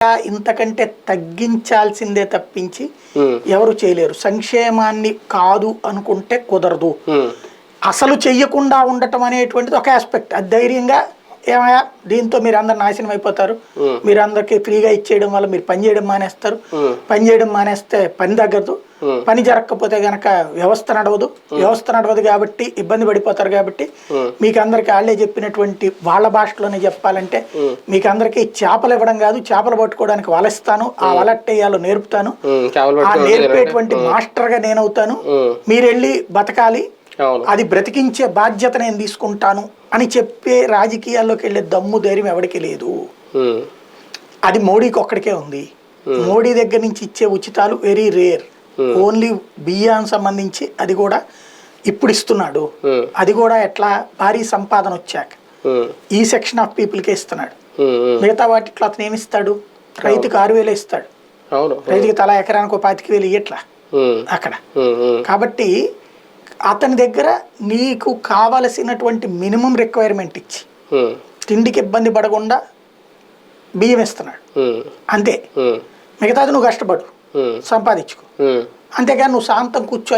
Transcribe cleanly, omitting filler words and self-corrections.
ఇంతకంటే తగ్గించాల్సిందే తప్పించి ఎవరు చేయలేరు. సంక్షేమాన్ని కాదు అనుకుంటే కుదరదు. అసలు చెయ్యకుండా ఉండటం అనేటువంటిది ఒక ఆస్పెక్ట్. అది ధైర్యంగా ఏమయ్యా దీంతో మీరు అందరు నాశనం అయిపోతారు, మీరు అందరికి ఫ్రీగా ఇచ్చేయడం వల్ల మీరు పని చేయడం మానేస్తారు, పని చేయడం మానేస్తే పని తగ్గదు, పని జరగకపోతే గనక వ్యవస్థ నడవదు కాబట్టి ఇబ్బంది పడిపోతారు. కాబట్టి మీకు అందరికి వాళ్ళే చెప్పినటువంటి వాళ్ళ భాషలోనే చెప్పాలంటే మీకు అందరికి చేపలు ఇవ్వడం కాదు, చేపలు పట్టుకోవడానికి వలస్తాను, ఆ వలట్టేయాలో నేర్పుతాను, ఆ నేర్పేటువంటి మాస్టర్ గా నేనవుతాను, మీరు వెళ్ళి బతకాలి, అది బ్రతికించే బాధ్యత నేను తీసుకుంటాను అని చెప్పే రాజకీయాల్లోకి వెళ్ళే దమ్ము ధైర్యం ఎవరికి లేదు. అది మోడీకి ఒక్కడికే ఉంది. మోడీ దగ్గర నుంచి ఇచ్చే ఉచితాలు వెరీ రేర్. ఓన్లీ బియ్యానికి సంబంధించి అది కూడా ఇప్పుడు ఇస్తున్నాడు. అది కూడా ఎట్లా భారీ సంపాదన వచ్చాక ఈ సెక్షన్ ఆఫ్ పీపుల్కే ఇస్తున్నాడు. మిగతా వాటిలో అతను ఏమిస్తాడు? రైతుకు 6,000 ఇస్తాడు, రైతుకి తలా ఎకరానికి 25,000 ఇయ్యట్లా అక్కడ. కాబట్టి అతని దగ్గర నీకు కావలసినటువంటి మినిమం రిక్వైర్మెంట్ ఇచ్చి తిండికి ఇబ్బంది పడకుండా బియ్యం ఇస్తున్నాడు అంతే. మిగతాది నువ్వు కష్టపడు, సంపాదించుకో, అంతేగాని నువ్వు శాంతం కూర్చో